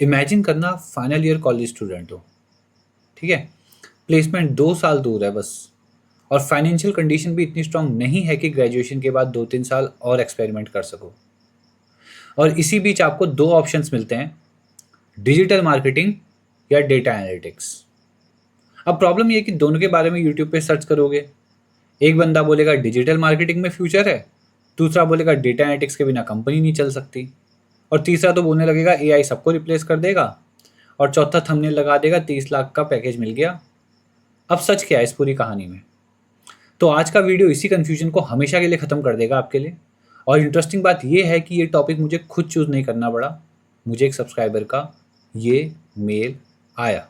Imagine करना final year college student हो, ठीक है, प्लेसमेंट 2 साल दूर है बस, और फाइनेंशियल कंडीशन भी इतनी स्ट्रांग नहीं है कि ग्रेजुएशन के बाद 2-3 साल और एक्सपेरिमेंट कर सको। और इसी बीच आपको दो ऑप्शंस मिलते हैं, डिजिटल मार्केटिंग या डेटा एनालिटिक्स। अब प्रॉब्लम ये है कि दोनों के बारे में यूट्यूब पे सर्च करोगे, एक बंदा बोलेगा डिजिटल मार्केटिंग में फ्यूचर है, दूसरा बोलेगा डेटा एनालिटिक्स के बिना कंपनी नहीं चल सकती, और तीसरा तो बोलने लगेगा एआई सबको रिप्लेस कर देगा, और चौथा थंबनेल लगा देगा 30 लाख का पैकेज मिल गया। अब सच क्या है इस पूरी कहानी में? तो आज का वीडियो इसी कन्फ्यूजन को हमेशा के लिए ख़त्म कर देगा आपके लिए। और इंटरेस्टिंग बात यह है कि ये टॉपिक मुझे खुद चूज़ नहीं करना पड़ा, मुझे एक सब्सक्राइबर का ये मेल आया,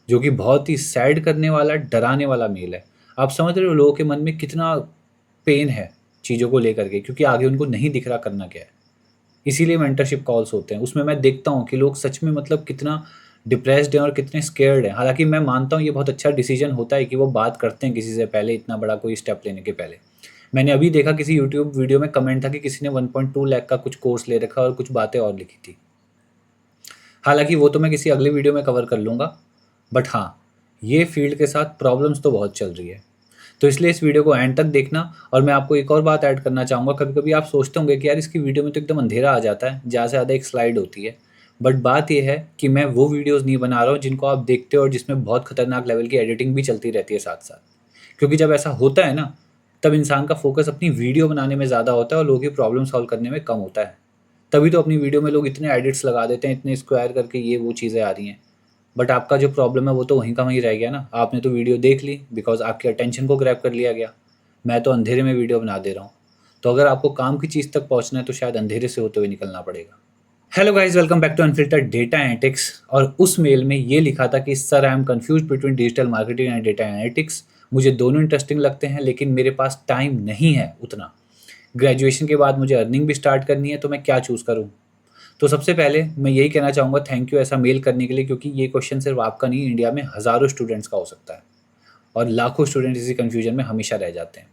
जो कि बहुत ही सैड करने वाला, डराने वाला मेल है। आप समझ रहे हो लोगों के मन में कितना पेन है चीज़ों को लेकर के, क्योंकि आगे उनको नहीं दिख रहा करना क्या है। इसीलिए मेंटरशिप कॉल्स होते हैं, उसमें मैं देखता हूँ कि लोग सच में मतलब कितना डिप्रेस्ड हैं और कितने स्केर्ड हैं। हालांकि मैं मानता हूँ ये बहुत अच्छा डिसीजन होता है कि वो बात करते हैं किसी से पहले, इतना बड़ा कोई स्टेप लेने के पहले। मैंने अभी देखा किसी यूट्यूब वीडियो में कमेंट था कि किसी ने 1.2 लाख का कुछ कोर्स ले रखा और कुछ बातें और लिखी थी। हालांकि वो तो मैं किसी अगले वीडियो में कवर कर लूँगा, बट हाँ, ये फील्ड के साथ प्रॉब्लम्स तो बहुत चल रही है। तो इसलिए इस वीडियो को एंड तक देखना। और मैं आपको एक और बात ऐड करना चाहूँगा, कभी कभी आप सोचते होंगे कि यार इसकी वीडियो में तो एकदम अंधेरा आ जाता है, ज़्यादा से ज़्यादा एक स्लाइड होती है। बट बात यह है कि मैं वो वीडियोज़ नहीं बना रहा हूँ जिनको आप देखते हो और जिसमें बहुत खतरनाक लेवल की एडिटिंग भी चलती रहती है साथ साथ। क्योंकि जब ऐसा होता है ना, तब इंसान का फोकस अपनी वीडियो बनाने में ज़्यादा होता है और लोगों की प्रॉब्लम सॉल्व करने में कम होता है। तभी तो अपनी वीडियो में लोग इतने एडिट्स लगा देते हैं, इतने स्क्वायर करके ये वो चीज़ें आ रही हैं। बट आपका जो प्रॉब्लम है वो तो वहीं का वहीं रह गया ना। आपने तो वीडियो देख ली बिकॉज आपकी अटेंशन को ग्रैब कर लिया गया। मैं तो अंधेरे में वीडियो बना दे रहा हूँ। तो अगर आपको काम की चीज़ तक पहुँचना है तो शायद अंधेरे से होते हुए निकलना पड़ेगा। Hello guys, welcome back to unfiltered data analytics. और उस मेल में ये लिखा था कि sir I am confuse between digital marketing and data analytics. मुझे दोनों इंटरेस्टिंग लगते हैं लेकिन मेरे पास टाइम नहीं है उतना। ग्रेजुएशन के बाद मुझे अर्निंग भी स्टार्ट करनी है, तो मैं क्या चूज़ करूँ? तो सबसे पहले मैं यही कहना चाहूँगा, थैंक यू ऐसा मेल करने के लिए, क्योंकि ये क्वेश्चन सिर्फ आपका नहीं, इंडिया में हज़ारों स्टूडेंट्स का हो सकता है और लाखों स्टूडेंट्स इसी कन्फ्यूजन में हमेशा रह जाते हैं।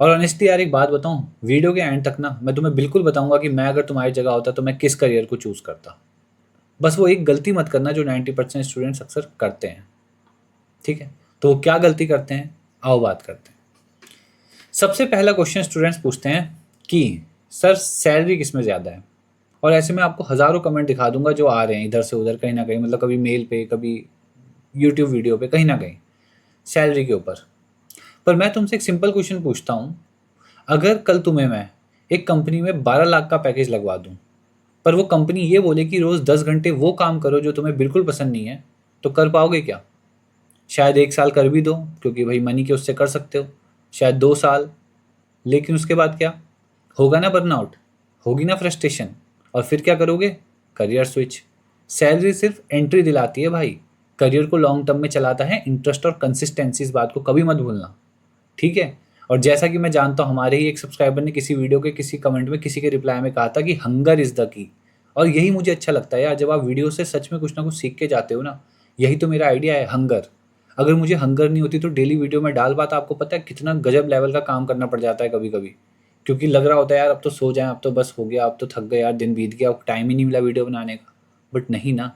और ऑनेस्टली यार एक बात बताऊँ, वीडियो के एंड तक ना मैं तुम्हें बिल्कुल बताऊंगा कि मैं अगर तुम्हारी जगह होता तो मैं किस करियर को चूज़ करता। बस वो एक गलती मत करना जो 90% स्टूडेंट्स अक्सर करते हैं, ठीक है? तो वो क्या गलती करते हैं, आओ बात करते हैं। सबसे पहला क्वेश्चन स्टूडेंट्स पूछते हैं कि सर सैलरी किस में ज़्यादा है? और ऐसे में आपको हज़ारों कमेंट दिखा दूंगा जो आ रहे हैं इधर से उधर, कहीं ना कहीं, मतलब कभी मेल पे, कभी यूट्यूब वीडियो पे, कहीं ना कहीं सैलरी के ऊपर। पर मैं तुमसे एक सिंपल क्वेश्चन पूछता हूँ, अगर कल तुम्हें मैं एक कंपनी में 12 लाख का पैकेज लगवा दूँ, पर वो कंपनी ये बोले कि रोज़ 10 घंटे वो काम करो जो तुम्हें बिल्कुल पसंद नहीं है, तो कर पाओगे क्या? शायद 1 साल कर भी दो क्योंकि भाई मनी के उससे कर सकते हो, शायद 2 साल, लेकिन उसके बाद क्या होगा? ना बर्नआउट होगी, ना फ्रस्ट्रेशन, और फिर क्या करोगे? Career switch. सैलरी सिर्फ एंट्री दिलाती है भाई, करियर को लॉन्ग टर्म में चलाता है इंटरेस्ट और कंसिस्टेंसी। इस बात को कभी मत भूलना, ठीक है? और जैसा कि मैं जानता हूँ, हमारे ही एक सब्सक्राइबर ने किसी वीडियो के किसी कमेंट में किसी के रिप्लाई में कहा था कि हंगर इज़ द की। और यही मुझे अच्छा लगता है यार, जब आप वीडियो से सच में कुछ ना कुछ सीख के जाते हो ना, यही तो मेरा आइडिया है, हंगर। अगर मुझे हंगर नहीं होती तो डेली वीडियो में डाल पाता। आपको पता है कितना गजब लेवल का काम करना पड़ जाता है कभी कभी, क्योंकि लग रहा होता है यार अब तो सो जाएं, अब तो बस हो गया, अब तो थक गए यार, दिन बीत गया, अब टाइम ही नहीं मिला वीडियो बनाने का। बट नहीं ना,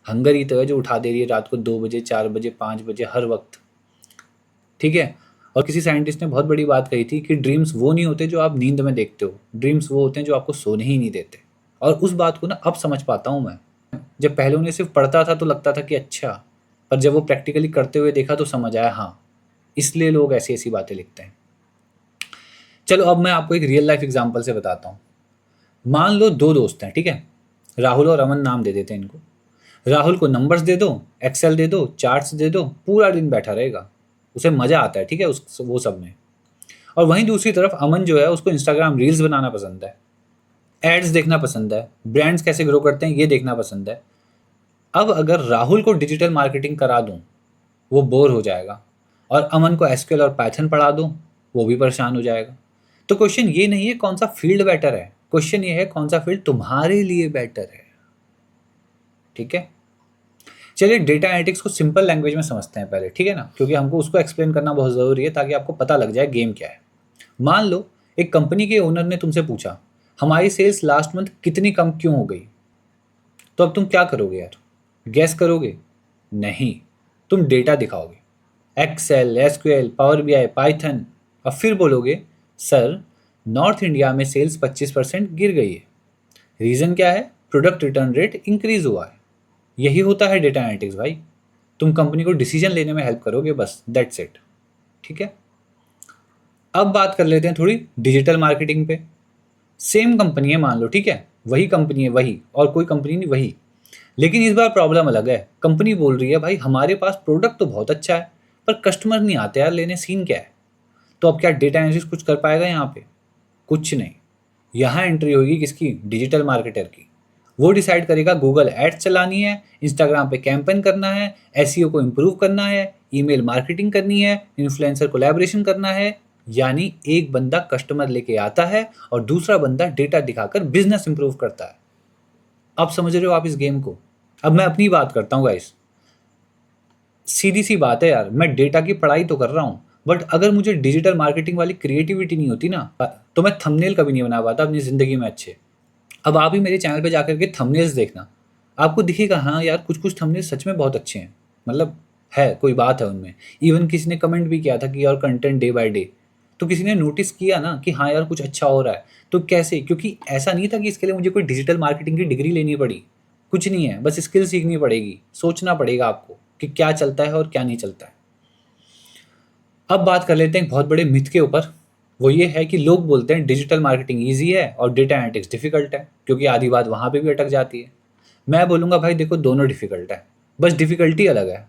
हंगर ही तो है जो उठा दे रही है रात को 2 बजे, 4 बजे, 5 बजे, हर वक्त, ठीक है? और किसी साइंटिस्ट ने बहुत बड़ी बात कही थी कि ड्रीम्स वो नहीं होते जो आप नींद में देखते हो, ड्रीम्स वो होते हैं जो आपको सोने ही नहीं देते। और उस बात को ना अब समझ पाता हूँ मैं। जब पहले उन्हें सिर्फ पढ़ता था तो लगता था कि अच्छा, पर जब वो प्रैक्टिकली करते हुए देखा तो समझ आया, हाँ, इसलिए लोग ऐसी ऐसी बातें लिखते हैं। चलो अब मैं आपको एक रियल लाइफ एग्जांपल से बताता हूँ। मान लो दो दोस्त हैं, ठीक है? राहुल और अमन नाम दे देते हैं इनको। राहुल को नंबर्स दे दो, एक्सेल दे दो, चार्ट्स दे दो, पूरा दिन बैठा रहेगा, उसे मज़ा आता है, ठीक है, उस वो सब में। और वहीं दूसरी तरफ अमन जो है, उसको इंस्टाग्राम रील्स बनाना पसंद है, एड्स देखना पसंद है, ब्रांड्स कैसे ग्रो करते हैं ये देखना पसंद है। अब अगर राहुल को डिजिटल मार्केटिंग करा दूं, वो बोर हो जाएगा, और अमन को एसक्यूएल और पाइथन पढ़ा दूं, वो भी परेशान हो जाएगा। तो क्वेश्चन ये नहीं है कौन सा फील्ड बेटर है, क्वेश्चन ये है कौन सा फील्ड तुम्हारे लिए बेटर है, ठीक है? चलिए डेटा एनालिटिक्स को सिंपल लैंग्वेज में समझते हैं पहले, ठीक है ना, क्योंकि हमको उसको एक्सप्लेन करना बहुत ज़रूरी है ताकि आपको पता लग जाए गेम क्या है। मान लो एक कंपनी के ओनर ने तुमसे पूछा, हमारी सेल्स लास्ट मंथ कितनी कम क्यों हो गई? तो अब तुम क्या करोगे यार? गैस करोगे? नहीं, तुम डेटा दिखाओगे, Excel, SQL, power BI, Python, और फिर बोलोगे सर नॉर्थ इंडिया में सेल्स 25% गिर गई है। रीज़न क्या है? प्रोडक्ट रिटर्न रेट इंक्रीज हुआ है। यही होता है डेटा एनालिटिक्स भाई। तुम कंपनी को डिसीजन लेने में हेल्प करोगे, बस दैट्स इट। ठीक है, अब बात कर लेते हैं थोड़ी डिजिटल मार्केटिंग पे। सेम कंपनी है मान लो, ठीक है, वही कंपनी है, वही, और कोई कंपनी नहीं, वही। लेकिन इस बार प्रॉब्लम अलग है। कंपनी बोल रही है भाई हमारे पास प्रोडक्ट तो बहुत अच्छा है पर कस्टमर नहीं आते यार लेने, सीन क्या है? तो अब क्या डेटा एनालिस्ट कुछ कर पाएगा यहाँ पे? कुछ नहीं। यहाँ एंट्री होगी किसकी? डिजिटल मार्केटर की। वो डिसाइड करेगा गूगल एड्स चलानी है, इंस्टाग्राम पे कैंपेन करना है, एसईओ को इम्प्रूव करना है, ईमेल मार्केटिंग करनी है, इन्फ्लुएंसर कोलैबोरेशन करना है। यानी एक बंदा कस्टमर लेके आता है और दूसरा बंदा डेटा दिखाकर बिजनेस इंप्रूव करता है। अब समझ रहे हो आप इस गेम को? अब मैं अपनी बात करता हूँ गाइस। सीधी सी बात है यार, मैं डेटा की पढ़ाई तो कर रहा हूँ, बट अगर मुझे डिजिटल मार्केटिंग वाली क्रिएटिविटी नहीं होती ना, तो मैं थंबनेल कभी नहीं बना पाता अपनी ज़िंदगी में अच्छे। अब आप ही मेरे चैनल पे जाकर के थंबनेल्स देखना, आपको दिखेगा हाँ यार कुछ कुछ थंबनेल्स सच में बहुत अच्छे हैं, मतलब है कोई बात है उनमें। इवन किसी ने कमेंट भी किया था कि और कंटेंट डे बाय डे, तो किसी ने नोटिस किया ना कि हाँ यार कुछ अच्छा हो रहा है। तो कैसे? क्योंकि ऐसा नहीं था कि इसके लिए मुझे कोई डिजिटल मार्केटिंग की डिग्री लेनी पड़ी, कुछ नहीं है, बस स्किल सीखनी पड़ेगी, सोचना पड़ेगा आपको कि क्या चलता है और क्या नहीं चलता है। अब बात कर लेते हैं एक बहुत बड़े मिथ के ऊपर। वो ये है कि लोग बोलते हैं डिजिटल मार्केटिंग ईजी है और डेटा एनालिटिक्स डिफिकल्ट है, क्योंकि आधी बात वहाँ पे भी अटक जाती है। मैं बोलूँगा भाई देखो दोनों डिफिकल्ट है, बस डिफिकल्टी अलग है।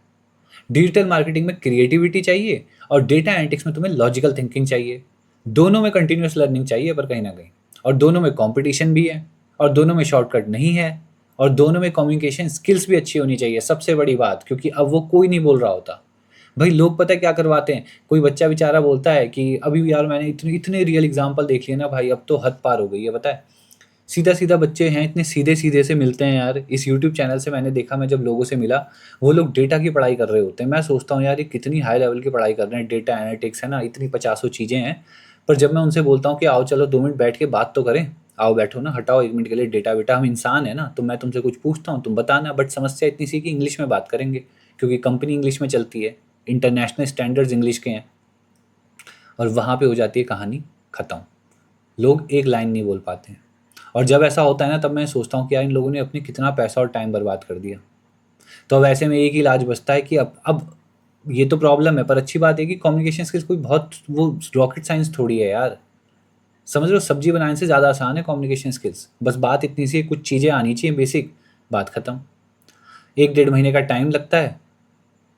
डिजिटल मार्केटिंग में क्रिएटिविटी चाहिए और डेटा एनालिटिक्स में तुम्हें लॉजिकल थिंकिंग चाहिए। दोनों में कंटिन्यूस लर्निंग चाहिए पर कहीं ना कहीं, और दोनों में कंपटीशन भी है, और दोनों में शॉर्टकट नहीं है, और दोनों में कम्युनिकेशन स्किल्स भी अच्छी होनी चाहिए, सबसे बड़ी बात, क्योंकि अब वो कोई नहीं बोल रहा होता। भाई लोग पता है क्या करवाते हैं, कोई बच्चा बेचारा बोलता है कि अभी यार मैंने इतने इतने रियल एग्जाम्पल देख लिए ना भाई, अब तो हद पार हो गई है। पता है सीधा सीधा बच्चे हैं, इतने सीधे सीधे से मिलते हैं यार। इस यूट्यूब चैनल से मैंने देखा, मैं जब लोगों से मिला, वो लोग डेटा की पढ़ाई कर रहे होते हैं। मैं सोचता हूँ यार ये कितनी हाई लेवल की पढ़ाई कर रहे हैं, डेटा एनालिटिक्स है ना, इतनी 50 चीज़ें हैं। पर जब मैं उनसे बोलता हूँ कि आओ चलो 2 मिनट बैठ के बात तो करें, आओ बैठो ना, हटाओ 1 मिनट के लिए डेटा वेटा, हम इंसान है ना, तो मैं तुमसे कुछ पूछता हूँ तुम बताना। बट समस्या इतनी सी कि इंग्लिश में बात करेंगे, क्योंकि कंपनी इंग्लिश में चलती है, इंटरनेशनल स्टैंडर्ड्स इंग्लिश के हैं, और वहाँ पे हो जाती है कहानी ख़त्म। लोग एक लाइन नहीं बोल पाते हैं। और जब ऐसा होता है ना, तब मैं सोचता हूँ कि यार इन लोगों ने अपनी कितना पैसा और टाइम बर्बाद कर दिया। तो अब ऐसे में एक ही इलाज बचता है कि अब ये तो प्रॉब्लम है, पर अच्छी बात है कि कम्युनिकेशन स्किल्स कोई बहुत वो रॉकेट साइंस थोड़ी है यार। समझ रहे हो, सब्जी बनाने से ज़्यादा आसान है कम्युनिकेशन स्किल्स। बस बात इतनी सी है, कुछ चीज़ें आनी चाहिए बेसिक, बात ख़त्म। 1-1.5 महीने का टाइम लगता है,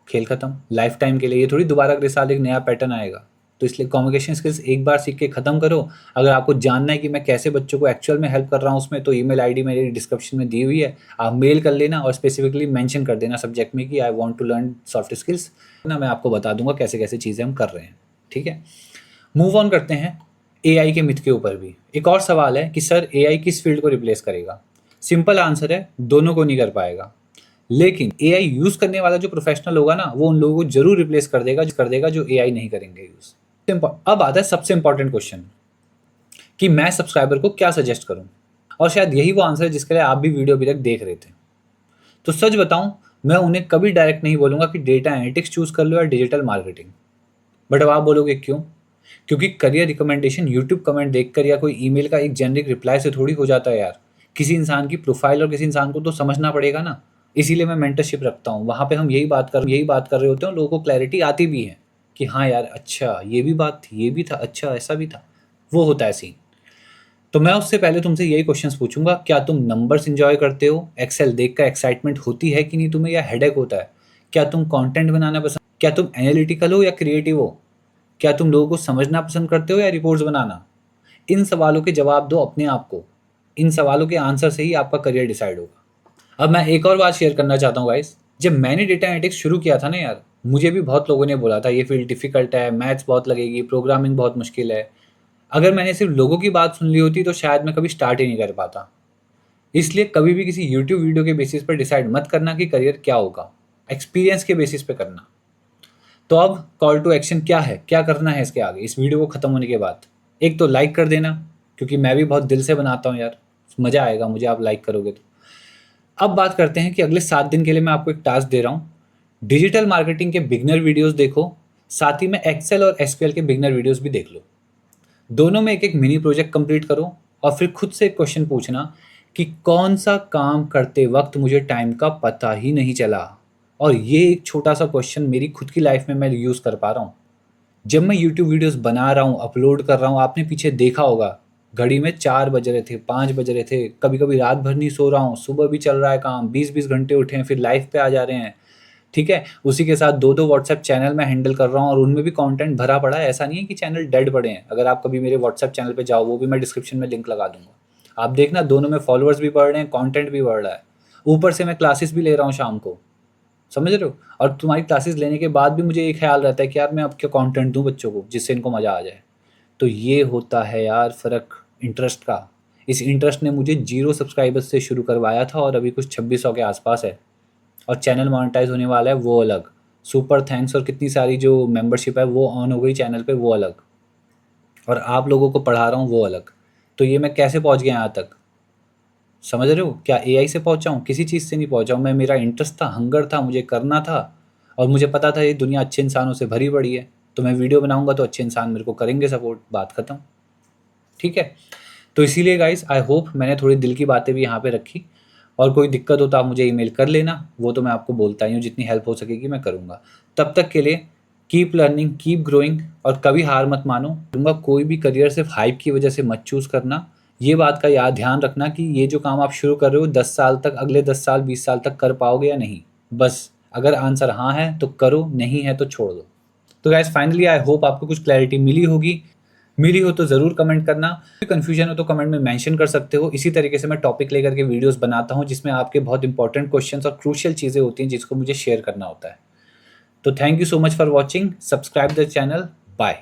खेल खत्म। लाइफ टाइम के लिए, ये थोड़ी दोबारा अगले साल एक नया पैटर्न आएगा। तो इसलिए कम्युनिकेशन स्किल्स एक बार सीख के ख़त्म करो। अगर आपको जानना है कि मैं कैसे बच्चों को एक्चुअल में हेल्प कर रहा हूँ उसमें, तो ईमेल आईडी मेरी डिस्क्रिप्शन में दी हुई है, आप मेल कर लेना और स्पेसिफिकली मेंशन कर देना सब्जेक्ट में कि I want to learn soft skills ना, मैं आपको बता दूंगा कैसे कैसे चीज़ें हम कर रहे हैं। ठीक है, मूव ऑन करते हैं एआई के मिथ के ऊपर भी। एक और सवाल है कि सर एआई किस फील्ड को रिप्लेस करेगा? सिंपल आंसर है, दोनों को नहीं कर पाएगा। लेकिन एआई यूज करने वाला जो प्रोफेशनल होगा ना, वो उन लोगों को जरूर रिप्लेस कर देगा जो एआई नहीं करेंगे यूज। अब आता है सबसे इंपॉर्टेंट क्वेश्चन कि मैं सब्सक्राइबर को क्या सजेस्ट करूं, और शायद यही वो आंसर है जिसके लिए आप भी वीडियो अभी तक देख रहे थे। तो सच बताऊं, मैं उन्हें कभी डायरेक्ट नहीं बोलूंगा कि डेटा एनालिटिक्स चूज कर लो या डिजिटल मार्केटिंग। बट अब आप बोलोगे क्यों? क्योंकि करियर रिकमेंडेशन यूट्यूब कमेंट देखकर या कोई ईमेल का एक जेनरिक रिप्लाई से थोड़ी हो जाता है यार। किसी इंसान की प्रोफाइल और किसी इंसान को तो समझना पड़ेगा ना। इसीलिए मैं मेंटरशिप रखता हूँ, वहाँ पे हम यही बात कर रहे होते हैं, लोगों को क्लैरिटी आती भी है कि हाँ यार अच्छा ये भी बात थी, ये भी था, अच्छा ऐसा भी था, वो होता है सीन। तो मैं उससे पहले तुमसे यही क्वेश्चंस पूछूंगा, क्या तुम नंबर्स एंजॉय करते हो? एक्सेल देखकर एक्साइटमेंट होती है कि नहीं तुम्हें, या हेडेक होता है? क्या तुम कंटेंट बनाना पसंद, क्या तुम एनालिटिकल हो या क्रिएटिव हो? क्या तुम लोगों को समझना पसंद करते हो या रिपोर्ट्स बनाना? इन सवालों के जवाब दो अपने आप को। इन सवालों के आंसर से ही आपका करियर डिसाइड होगा। अब मैं एक और बात शेयर करना चाहता हूँ गाइस। जब मैंने डेटा एनालिटिक्स शुरू किया था ना यार, मुझे भी बहुत लोगों ने बोला था ये फील्ड डिफिकल्ट है, मैथ्स बहुत लगेगी, प्रोग्रामिंग बहुत मुश्किल है। अगर मैंने सिर्फ लोगों की बात सुन ली होती तो शायद मैं कभी स्टार्ट ही नहीं कर पाता। इसलिए कभी भी किसी यूट्यूब वीडियो के बेसिस पर डिसाइड मत करना कि करियर क्या होगा, एक्सपीरियंस के बेसिस पे करना। तो अब कॉल टू एक्शन क्या है, क्या करना है इसके आगे, इस वीडियो को ख़त्म होने के बाद? एक तो लाइक कर देना, क्योंकि मैं भी बहुत दिल से बनाता हूँ यार, मज़ा आएगा मुझे आप लाइक करोगे तो। अब बात करते हैं कि अगले 7 दिन के लिए मैं आपको एक टास्क दे रहा हूँ। डिजिटल मार्केटिंग के बिगनर वीडियोस देखो, साथ ही में एक्सेल और एसक्यूएल के बिगनर वीडियोस भी देख लो। दोनों में एक-एक मिनी प्रोजेक्ट कंप्लीट करो और फिर खुद से एक क्वेश्चन पूछना कि कौन-सा काम करते वक़्त मुझे टाइम का पता ही नहीं चला? और ये एक छोटा-सा क्वेश्चन मेरी खुद की लाइफ़ में मैं यूज़ कर पा रहा हूँ। जब मैं यूट्यूब वीडियोस बना रहा हूँ, अपलोड कर रहा हूँ, आपने पीछे देखा होगा, घड़ी में 4 बज रहे थे, 5 बज रहे थे, कभी-कभी रात भर नहीं सो रहा हूँ, सुबह भी चल रहा है काम, 20-20 घंटे उठे हैं, फिर लाइव पे आ जा रहे हैं, ठीक है? उसी के साथ 2-2 व्हाट्सएप चैनल मैं हैंडल कर रहा हूँ और उनमें भी कंटेंट भरा पड़ा है, ऐसा नहीं है कि चैनल डेड पड़े हैं। अगर आप कभी मेरे व्हाट्सएप चैनल पे जाओ, वो भी मैं डिस्क्रिप्शन में लिंक लगा दूँगा। आप देखना दोनों में फॉलोअर्स भी बढ़ रहे हैं, कंटेंट भी बढ़ रहा है। ऊपर से मैं क्लासेस भी ले रहा हूँ शाम को, समझ रहे हो? और तुम्हारी क्लासेस लेने के बाद भी मुझे ये ख्याल रहता है कि यार मैं अब क्या कंटेंट दूँ बच्चों को, जिससे इनको मज़ा आ जाए। तो ये होता है यार फ़र्क इंटरेस्ट का। इस इंटरेस्ट ने मुझे 0 सब्सक्राइबर्स से शुरू करवाया था और अभी कुछ 2600 के आसपास है और चैनल मोनेटाइज़ होने वाला है वो अलग। सुपर थैंक्स और कितनी सारी जो मेंबरशिप है वो ऑन हो गई चैनल पे वो अलग, और आप लोगों को पढ़ा रहा हूँ वो अलग। तो ये मैं कैसे पहुँच गया यहाँ तक, समझ रहे हो? क्या एआई से पहुँचा हूँ? किसी चीज़ से नहीं पहुँचा हूँ मैं। मेरा इंटरेस्ट था, हंगर था, मुझे करना था और मुझे पता था ये दुनिया अच्छे इंसानों से भरी पड़ी है, तो मैं वीडियो बनाऊँगा तो अच्छे इंसान मेरे को करेंगे सपोर्ट, बात ख़त्म। ठीक है? तो इसीलिए गाइस आई होप मैंने थोड़ी दिल की बातें भी यहाँ पे रखी, और कोई दिक्कत हो तो आप मुझे ईमेल कर लेना, वो तो मैं आपको बोलता ही हूँ, जितनी हेल्प हो सकेगी मैं करूँगा। तब तक के लिए कीप लर्निंग, कीप ग्रोइंग और कभी हार मत मानो। दूँगा कोई भी करियर सिर्फ हाइप की वजह से मत चूज़ करना। ये बात का याद ध्यान रखना कि ये जो काम आप शुरू कर रहे हो 10 साल तक, अगले 10 साल 20 साल तक कर पाओगे या नहीं। बस अगर आंसर हाँ है तो करो, नहीं है तो छोड़ दो। तो गाइस फाइनली आई होप आपको कुछ क्लैरिटी मिली होगी। मिली हो तो ज़रूर कमेंट करना। कोई कन्फ्यूजन हो तो कमेंट में मेंशन कर सकते हो। इसी तरीके से मैं टॉपिक लेकर के वीडियोस बनाता हूँ जिसमें आपके बहुत इंपॉर्टेंट क्वेश्चंस और क्रूशियल चीज़ें होती हैं जिसको मुझे शेयर करना होता है। तो thank you so much for watching, subscribe the channel, bye.